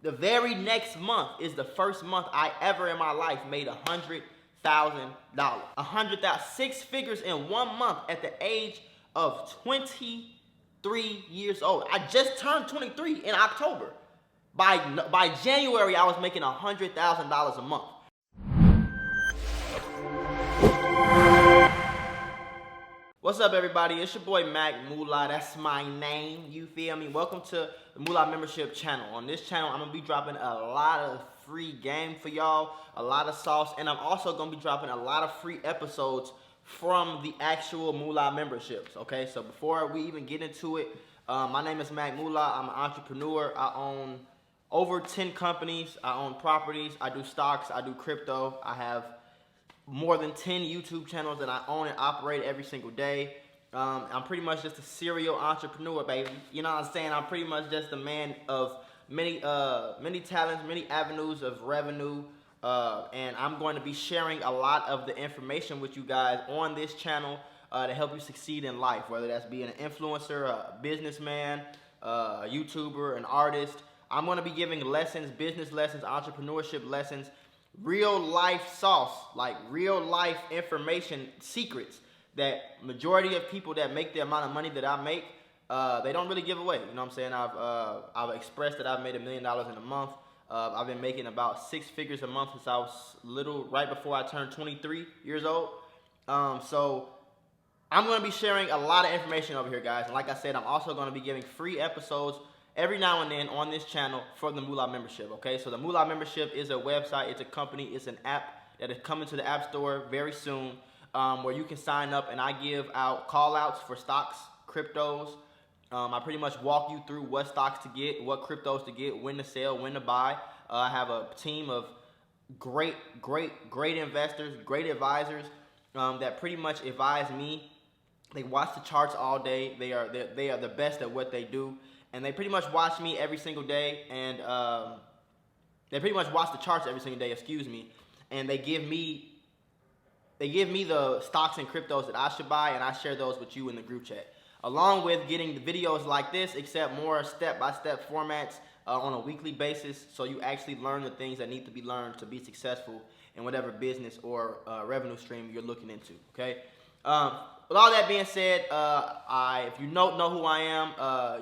The very next month is the first month I ever in my life made $100,000. $100,000, six figures in 1 month at the age of 23 years old. I just turned 23 in October. By January, I was making $100,000 a month. What's up, everybody? It's your boy Mula. That's my name. You feel me? Welcome to the Mula membership channel. On this channel, I'm gonna be dropping a lot of free game for y'all, a lot of sauce, and I'm also gonna be dropping a lot of free episodes from the actual Mula memberships. Okay, so before we even get into it, my name is Mula. I'm an entrepreneur. I own over 10 companies. I own properties. I do stocks. I do crypto. I have more than 10 YouTube channels that I own and operate every single day. I'm pretty much just a serial entrepreneur, baby. You know what I'm saying? I'm pretty much just a man of many talents, many avenues of revenue, and I'm going to be sharing a lot of the information with you guys on this channel to help you succeed in life, whether that's being an influencer, a businessman, a YouTuber, an artist. I'm going to be giving lessons, business lessons, entrepreneurship lessons, real life sauce, like real life information, secrets that majority of people that make the amount of money that I make, they don't really give away. You know what I'm saying? I've expressed that I've made $1 million in a month. I've been making about 6 figures a month since I was right before I turned 23 years old. So I'm going to be sharing a lot of information over here, guys. And like I said, I'm also going to be giving free episodes every now and then on this channel for the Mula membership, okay? So the Mula membership is a website, it's a company, it's an app that is coming to the App Store very soon, where you can sign up and I give out call outs for stocks, cryptos. I pretty much walk you through what stocks to get, what cryptos to get, when to sell, when to buy. I have a team of great investors, great advisors that pretty much advise me. They watch the charts all day. They are the best at what they do. And they pretty much watch me every single day, and they pretty much watch the charts every single day, and they give me the stocks and cryptos that I should buy, and I share those with you in the group chat, along with getting the videos like this, except more step-by-step formats on a weekly basis, so you actually learn the things that need to be learned to be successful in whatever business or revenue stream you're looking into, okay? With all that being said, if you don't know who I am,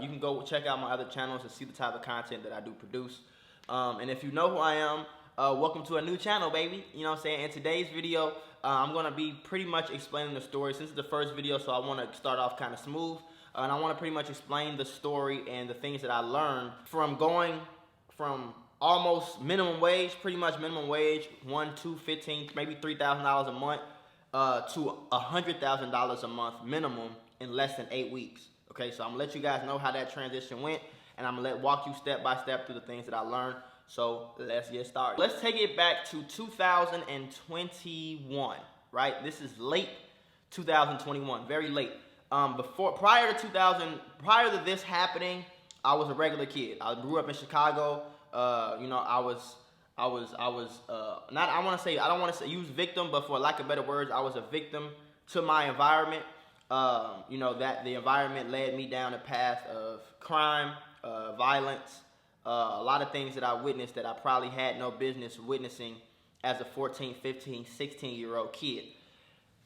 you can go check out my other channels to see the type of content that I do produce. And if you know who I am, welcome to a new channel, baby. You know what I'm saying? In today's video, I'm going to be pretty much explaining the story. Since it's the first video, so I want to start off kind of smooth. And I want to pretty much explain the story and the things that I learned from going from almost minimum wage, pretty much minimum wage, $1, $2, $15, maybe $3,000 a month, to $100,000 a month minimum in less than 8 weeks. Okay, so I'm gonna let you guys know how that transition went, and I'm gonna walk you step by step through the things that I learned. So let's get started. Let's take it back to 2021, right? This is late 2021, very late. Prior to this happening, I was a regular kid. I grew up in Chicago. You know, I don't want to say use victim, but for lack of better words, I was a victim to my environment. You know, that the environment led me down a path of crime, violence, a lot of things that I witnessed that I probably had no business witnessing as a 14, 15, 16-year-old kid.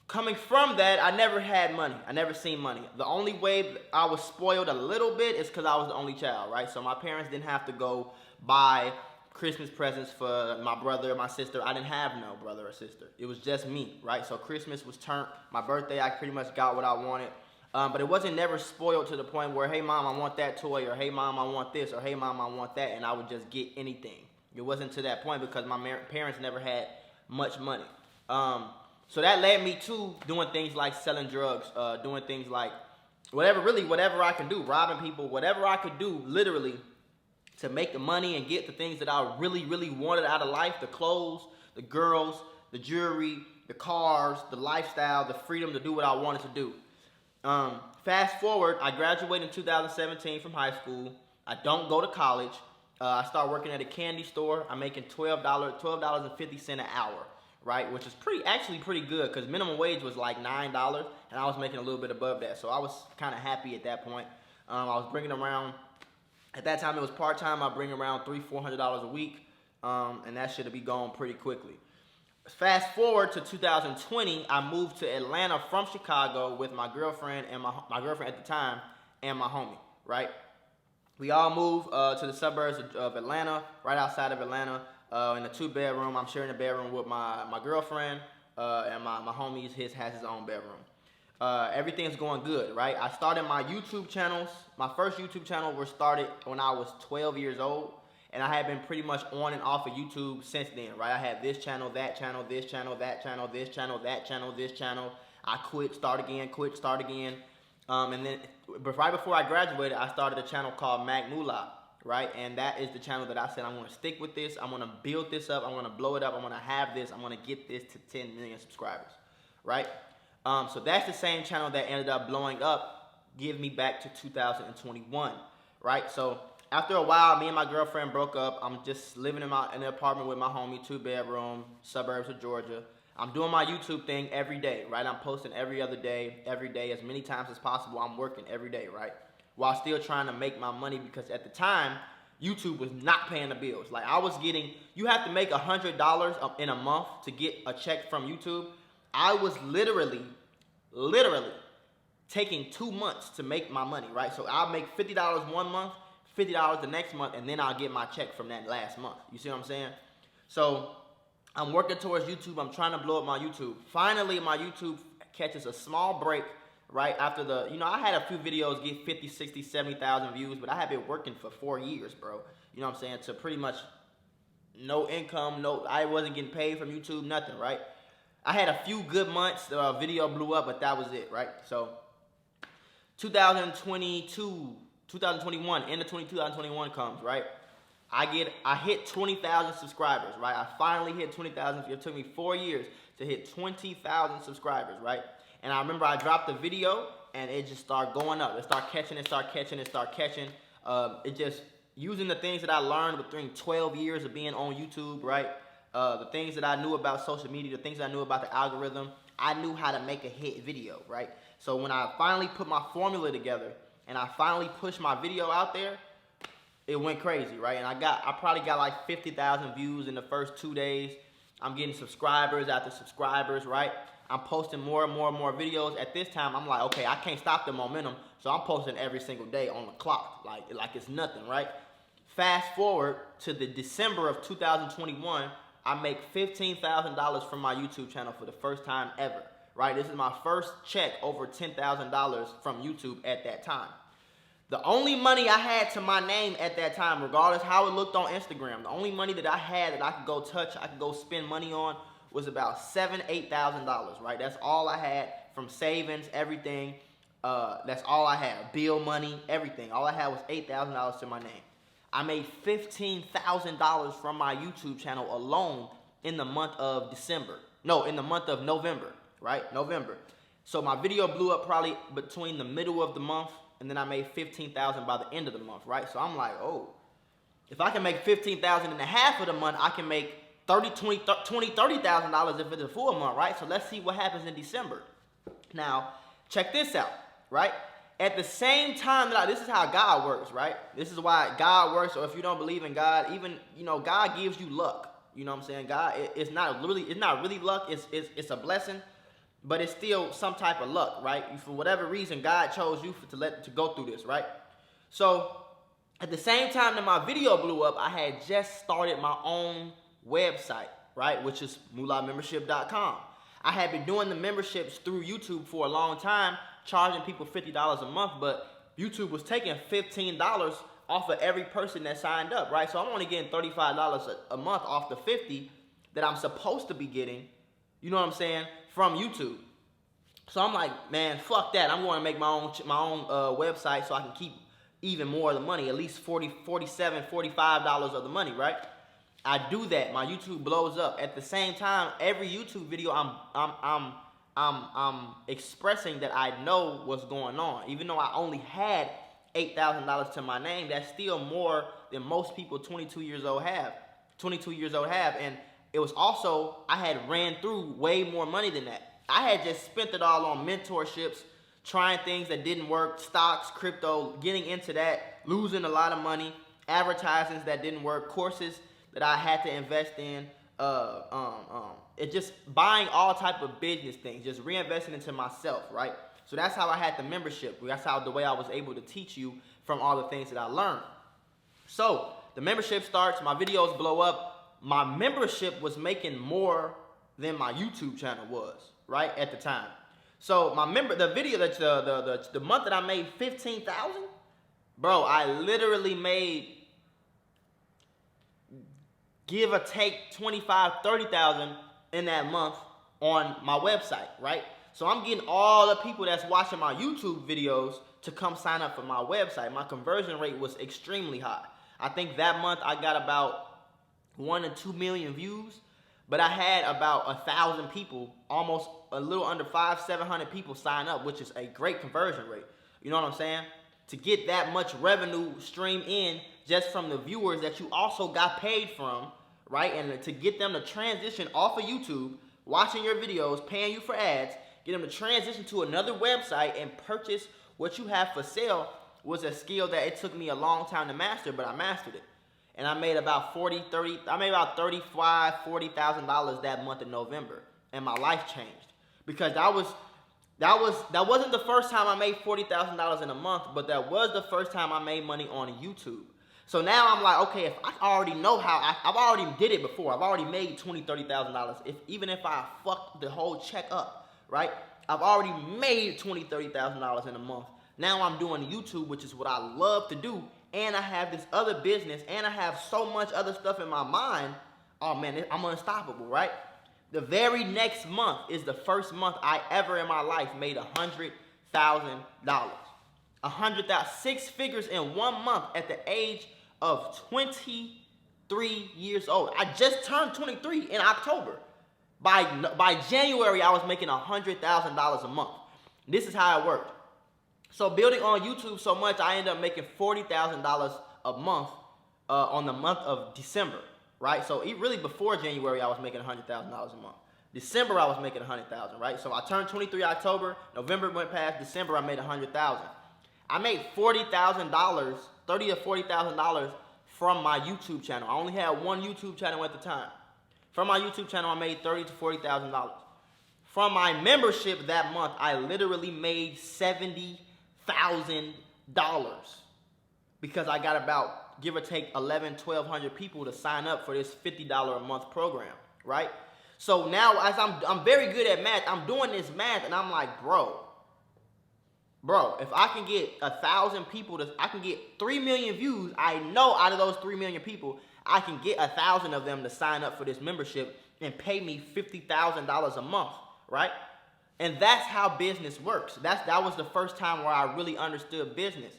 Coming from that, I never had money. I never seen money. The only way I was spoiled a little bit is because I was the only child, right? So my parents didn't have to go buy Christmas presents for my brother or my sister. I didn't have no brother or sister. It was just me, right? So Christmas was turned. My birthday, I pretty much got what I wanted. But it wasn't never spoiled to the point where, hey, Mom, I want that toy, or hey, Mom, I want this, or hey, Mom, I want that, and I would just get anything. It wasn't to that point because my parents never had much money. So that led me to doing things like selling drugs, doing things like whatever I can do, robbing people, whatever I could do, literally, to make the money and get the things that I really wanted out of life: the clothes, the girls, the jewelry, the cars, the lifestyle, the freedom to do what I wanted to do. Fast forward, I graduated in 2017 from high school. I don't go to college. I start working at a candy store. I'm making $12.50 an hour, right? Which is actually pretty good, because minimum wage was like $9, and I was making a little bit above that. So I was kind of happy at that point. I was bringing around At that time, it was part-time. I bring around $300-400 a week, and that should be gone pretty quickly. Fast forward to 2020, I moved to Atlanta from Chicago with my girlfriend and my girlfriend at the time and my homie, right? We all moved to the suburbs of Atlanta, right outside of Atlanta, in a 2-bedroom. I'm sharing a bedroom with my girlfriend, and my homie has his own bedroom. Everything's going good, right? I started my YouTube channels. My first YouTube channel was started when I was 12 years old. And I have been pretty much on and off of YouTube since then, right? I had this channel, that channel, this channel, that channel, this channel, that channel, this channel. I quit, start again, quit, start again. And then right before I graduated, I started a channel called Mula, right? And that is the channel that I said, I'm going to stick with this. I'm going to build this up. I'm going to blow it up. I'm going to have this. I'm going to get this to 10 million subscribers, right? So that's the same channel that ended up blowing up, give me back to 2021, right? So after a while, me and my girlfriend broke up. I'm just living in an apartment with my homie, 2-bedroom, suburbs of Georgia. I'm doing my YouTube thing every day, right? I'm posting every other day, as many times as possible. I'm working every day, right? While still trying to make my money, because at the time, YouTube was not paying the bills. Like, I was getting, you have to make $100 in a month to get a check from YouTube. I was literally taking 2 months to make my money, right? So I'll make $50 one month, $50 the next month, and then I'll get my check from that last month. You see what I'm saying? So I'm working towards YouTube. I'm trying to blow up my YouTube. Finally, my YouTube catches a small break, right? After I had a few videos get 50, 60, 70,000 views, but I have been working for 4 years, bro. You know what I'm saying? To pretty much no income, I wasn't getting paid from YouTube, nothing, right? I had a few good months, the video blew up, but that was it, right? So 2021, end of 2021 comes, right? I hit 20,000 subscribers, right? I finally hit 20,000. It took me 4 years to hit 20,000 subscribers, right? And I remember I dropped the video, and it just started going up. It started catching. It just, using the things that I learned within 12 years of being on YouTube, right? The things that I knew about social media, the things that I knew about the algorithm, I knew how to make a hit video, right? So when I finally put my formula together, and I finally pushed my video out there, it went crazy, right? And I probably got like 50,000 views in the first 2 days. I'm getting subscribers after subscribers, right? I'm posting more and more videos. At this time, I'm like, okay, I can't stop the momentum, so I'm posting every single day on the clock, like it's nothing, right? Fast forward to the December of 2021, I make $15,000 from my YouTube channel for the first time ever, right? This is my first check over $10,000 from YouTube at that time. The only money I had to my name at that time, regardless how it looked on Instagram, the only money that I had that I could go touch, I could go spend money on, was about $7,000, $8,000, right? That's all I had from savings, everything. That's all I had. Bill money, everything. All I had was $8,000 to my name. I made $15,000 from my YouTube channel alone in the month of November, right? November. So my video blew up probably between the middle of the month, and then I made $15,000 by the end of the month, right? So I'm like, oh, if I can make $15,000 in the half of the month, I can make $30,000 if it's a full month, right? So let's see what happens in December. Now, check this out, right? At the same time this is how God works, right? This is why God works, or if you don't believe in God, even, God gives you luck. You know what I'm saying? God, it's not really luck, it's a blessing, but it's still some type of luck, right? For whatever reason, God chose you to go through this, right? So at the same time that my video blew up, I had just started my own website, right? Which is MulaMembership.com. I had been doing the memberships through YouTube for a long time, charging people $50 a month, but YouTube was taking $15 off of every person that signed up, right? So I'm only getting $35 a month off the $50 that I'm supposed to be getting, you know what I'm saying, from YouTube. So I'm like, man, fuck that. I'm going to make my own website so I can keep even more of the money, at least $47, $45 of the money, right? I do that. My YouTube blows up. At the same time, every YouTube video I'm expressing that I know what's going on. Even though I only had $8,000 to my name, that's still more than most people 22 years old have. And it was also, I had ran through way more money than that. I had just spent it all on mentorships, trying things that didn't work, stocks, crypto, getting into that, losing a lot of money, advertisements that didn't work, courses that I had to invest in, it just buying all type of business things, just reinvesting into myself, right? So that's how I had the membership. That's how the way I was able to teach you from all the things that I learned. So the membership starts, my videos blow up. My membership was making more than my YouTube channel was, right, at the time. So the month that I made 15,000, bro, I literally made, give or take 25, 30,000 in that month on my website, right? So I'm getting all the people that's watching my YouTube videos to come sign up for my website. My conversion rate was extremely high. I think that month I got about 1 to 2 million views, but I had about 1,000 people, almost a little under 700 people sign up, which is a great conversion rate. You know what I'm saying? To get that much revenue stream in just from the viewers that you also got paid from, right? And to get them to transition off of YouTube, watching your videos, paying you for ads, get them to transition to another website and purchase what you have for sale was a skill that it took me a long time to master, but I mastered it. And I made about $35,000, $40,000 that month in November. And my life changed. Because that wasn't the first time I made $40,000 in a month, but that was the first time I made money on YouTube. So now I'm like, okay, if I already know how, I've already did it before. I've already made $20,000, $30,000. Even if I fucked the whole check up, right? I've already made $20,000, $30,000 in a month. Now I'm doing YouTube, which is what I love to do. And I have this other business, and I have so much other stuff in my mind. Oh man, I'm unstoppable, right? The very next month is the first month I ever in my life made $100,000. 100,000, 6 figures in 1 month at the age of 23 years old. I just turned 23 in October. By January, I was making $100,000 a month. This is how it worked. So building on YouTube so much, I ended up making $40,000 a month on the month of December, right? So really before January, I was making $100,000 a month. December, I was making $100,000, right? So I turned 23 October, November went past, December, I made $100,000. I made $40,000, $30,000 to $40,000 from my YouTube channel. I only had one YouTube channel at the time. From my YouTube channel, I made $30,000 to $40,000. From my membership that month, I literally made $70,000 because I got about, give or take, 1,200 people to sign up for this $50 a month program, right? So now, as I'm very good at math, I'm doing this math, and I'm like, bro, if I can get 1,000 people, I can get 3 million views, I know out of those 3 million people, I can get 1,000 of them to sign up for this membership and pay me $50,000 a month, right? And that's how business works. That was the first time where I really understood business.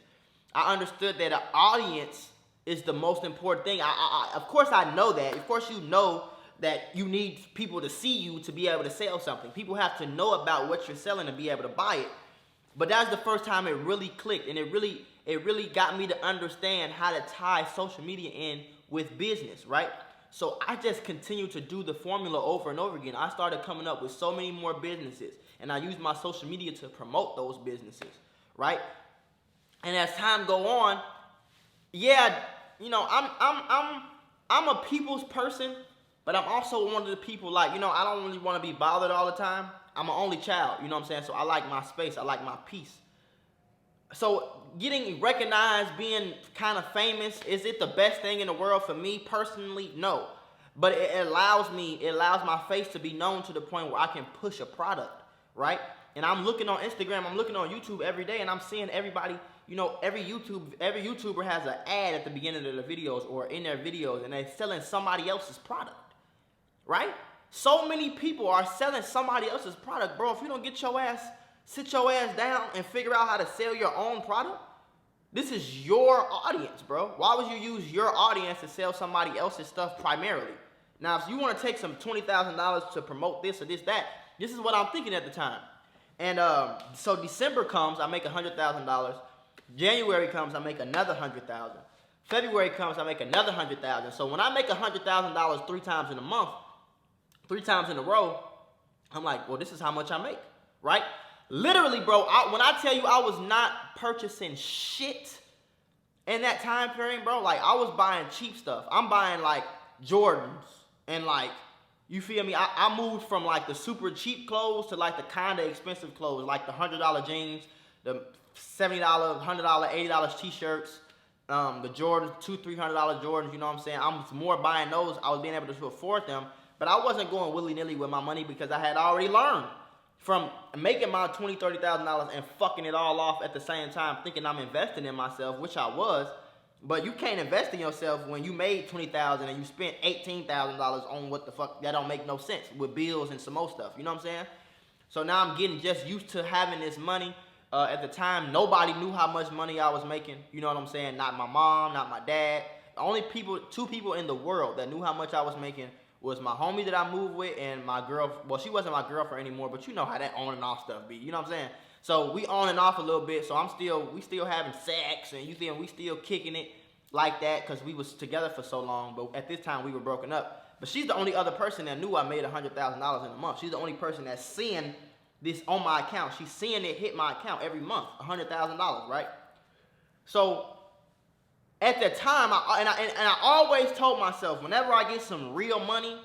I understood that an audience is the most important thing. Of course I know that. Of course you know that you need people to see you to be able to sell something. People have to know about what you're selling to be able to buy it. But that was the first time it really clicked, and it really got me to understand how to tie social media in with business, right? So I just continued to do the formula over and over again. I started coming up with so many more businesses, and I used my social media to promote those businesses, right? And as time go on, yeah, you know, I'm a people's person, but I'm also one of the people, like, you know, I don't really want to be bothered all the time. I'm an only child, you know what I'm saying? So I like my space, I like my peace. So getting recognized, being kind of famous, is it the best thing in the world for me personally? No. But it allows my face to be known to the point where I can push a product, right? And I'm looking on Instagram, I'm looking on YouTube every day, and I'm seeing everybody, you know, every YouTuber has an ad at the beginning of their videos or in their videos, and they're selling somebody else's product, right? So many people are selling somebody else's product, bro. If you don't sit your ass down and figure out how to sell your own product, this is your audience, bro. Why would you use your audience to sell somebody else's stuff primarily? Now, if you want to take some $20,000 to promote this or that, this is what I'm thinking at the time. And so December comes, I make $100,000. January comes, I make another $100,000. February comes, I make another $100,000. So when I make $100,000 3 times in a month, 3 times in a row, I'm like, well, this is how much I make, right? Literally, bro, when I tell you I was not purchasing shit in that time frame, bro, like I was buying cheap stuff. I'm buying like Jordans and like, you feel me? I moved from like the super cheap clothes to like the kind of expensive clothes, like the $100 jeans, the $70, $100, $80 t-shirts, the Jordans, $200-300 Jordans. You know what I'm saying? I'm more buying those. I was being able to afford them, but I wasn't going willy-nilly with my money because I had already learned from making my $20,000-$30,000 and fucking it all off at the same time, thinking I'm investing in myself, which I was. But you can't invest in yourself when you made $20,000 and you spent $18,000 on what the fuck, that don't make no sense, with bills and some more stuff. You know what I'm saying? So now I'm getting just used to having this money. At the time, nobody knew how much money I was making. You know what I'm saying? Not my mom, not my dad. The only two people in the world that knew how much I was making was my homie that I moved with and my girl. Well, she wasn't my girlfriend anymore, but you know how that on and off stuff be. You know what I'm saying? So we on and off a little bit. So we still having sex, and you feel we still kicking it like that because we was together for so long. But at this time we were broken up. But she's the only other person that knew I made $100,000 in a month. She's the only person that's seeing this on my account. She's seeing it hit my account every month, $100,000, right? So at the time, I always told myself, whenever I get some real money,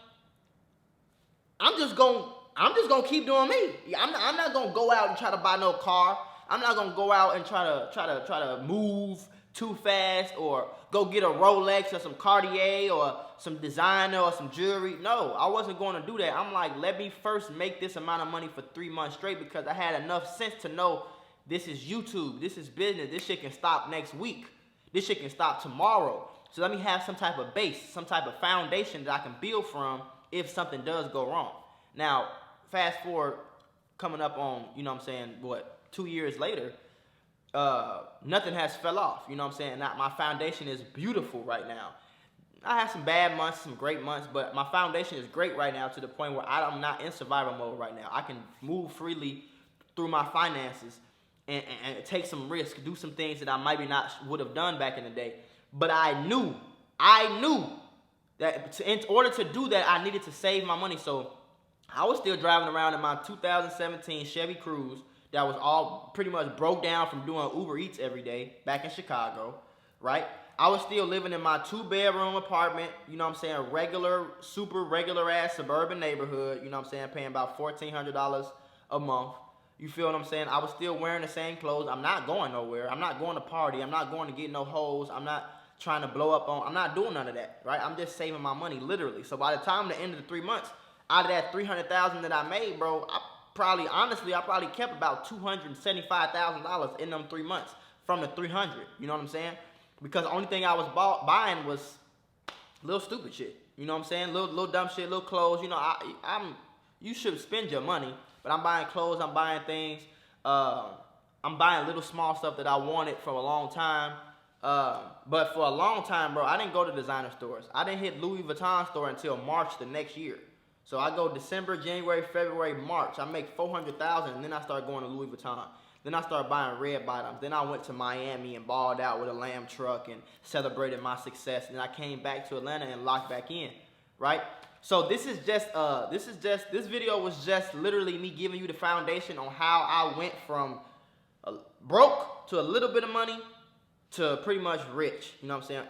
I'm just gonna keep doing me. I'm not gonna go out and try to buy no car. I'm not gonna go out and try to move too fast or go get a Rolex or some Cartier or some designer or some jewelry. No, I wasn't going to do that. I'm like, let me first make this amount of money for 3 months straight because I had enough sense to know this is YouTube, this is business, this shit can stop next week. This shit can stop tomorrow. So let me have some type of base, some type of foundation that I can build from if something does go wrong. Now, fast forward, coming up on, you know what I'm saying, 2 years later, nothing has fell off. You know what I'm saying? My foundation is beautiful right now. I have some bad months, some great months, but my foundation is great right now to the point where I'm not in survival mode right now. I can move freely through my finances and take some risk, do some things that I maybe not would have done back in the day. But I knew that in order to do that, I needed to save my money. So I was still driving around in my 2017 Chevy Cruze that was all pretty much broke down from doing Uber Eats every day back in Chicago, right? I was still living in my 2-bedroom apartment, you know what I'm saying, super regular ass suburban neighborhood, you know what I'm saying, paying about $1,400 a month. You feel what I'm saying? I was still wearing the same clothes. I'm not going nowhere. I'm not going to party. I'm not going to get no hoes. I'm not trying to blow up on, I'm not doing none of that, right? I'm just saving my money, literally. So by the time the end of the 3 months, out of that $300,000 that I made, bro, I probably kept about $275,000 in them 3 months from the 300. You know what I'm saying? Because the only thing I was buying was little stupid shit. You know what I'm saying? Little dumb shit, little clothes. You know, you should spend your money, but I'm buying clothes, I'm buying things. I'm buying little small stuff that I wanted for a long time. But for a long time, bro, I didn't go to designer stores. I didn't hit Louis Vuitton store until March the next year. So I go December, January, February, March. I make $400,000, and then I start going to Louis Vuitton. Then I started buying red bottoms. Then I went to Miami and balled out with a lamb truck and celebrated my success. And then I came back to Atlanta and locked back in, right? So this video was just literally me giving you the foundation on how I went from broke to a little bit of money to pretty much rich. You know what I'm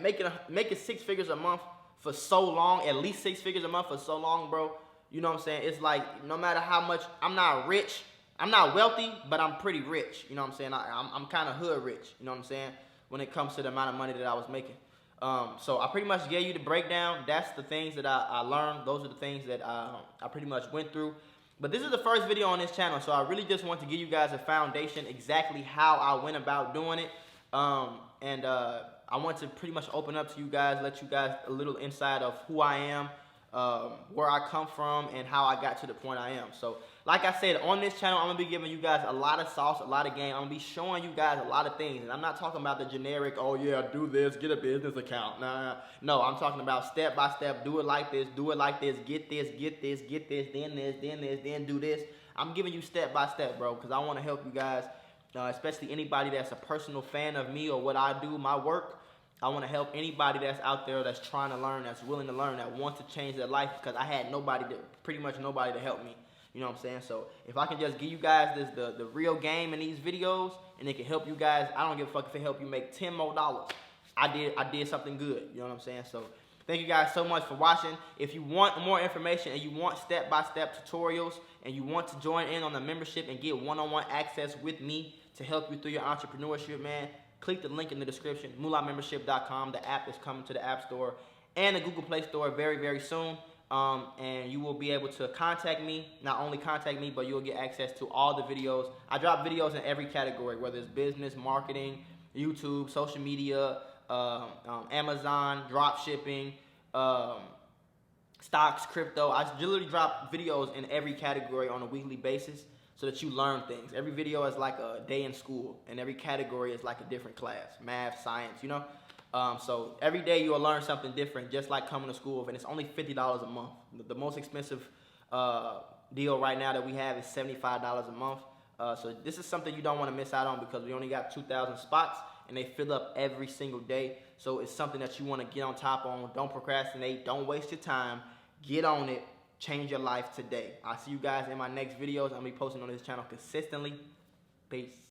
saying? Making 6 figures a month for so long, at least 6 figures a month for so long, bro. You know what I'm saying? It's like no matter how much, I'm not rich. I'm not wealthy, but I'm pretty rich. You know what I'm saying? I'm kind of hood rich. You know what I'm saying? When it comes to the amount of money that I was making. So I pretty much gave you the breakdown. That's the things that I learned. Those are the things that I pretty much went through. But this is the first video on this channel, so I really just want to give you guys a foundation exactly how I went about doing it. I want to pretty much open up to you guys, let you guys a little insight of who I am, where I come from, and how I got to the point I am. So, like I said, on this channel, I'm going to be giving you guys a lot of sauce, a lot of game. I'm going to be showing you guys a lot of things. And I'm not talking about the generic, oh yeah, do this, get a business account. Nah. No, I'm talking about step by step, do it like this, get this, then this, then do this. I'm giving you step by step, bro, because I want to help you guys, especially anybody that's a personal fan of me or what I do, my work. I want to help anybody that's out there that's trying to learn, that's willing to learn, that wants to change their life, because I had pretty much nobody to help me. You know what I'm saying? So if I can just give you guys the real game in these videos, and it can help you guys, I don't give a fuck if it help you make $10 more. I did something good. You know what I'm saying? So thank you guys so much for watching. If you want more information and you want step-by-step tutorials and you want to join in on the membership and get one-on-one access with me to help you through your entrepreneurship, man, click the link in the description, MulaMembership.com. The app is coming to the App Store and the Google Play Store very, very soon. And you will be able to contact me. Not only contact me, but you'll get access to all the videos. I drop videos in every category, whether it's business, marketing, YouTube, social media, Amazon, drop shipping, stocks, crypto. I literally drop videos in every category on a weekly basis so that you learn things. Every video is like a day in school, and every category is like a different class, math, science, you know? So every day you'll learn something different, just like coming to school, and it's only $50 a month. The most expensive deal right now that we have is $75 a month. So this is something you don't want to miss out on, because we only got 2,000 spots, and they fill up every single day. So it's something that you want to get on top on. Don't procrastinate. Don't waste your time. Get on it. Change your life today. I'll see you guys in my next videos. I'm going to be posting on this channel consistently. Peace.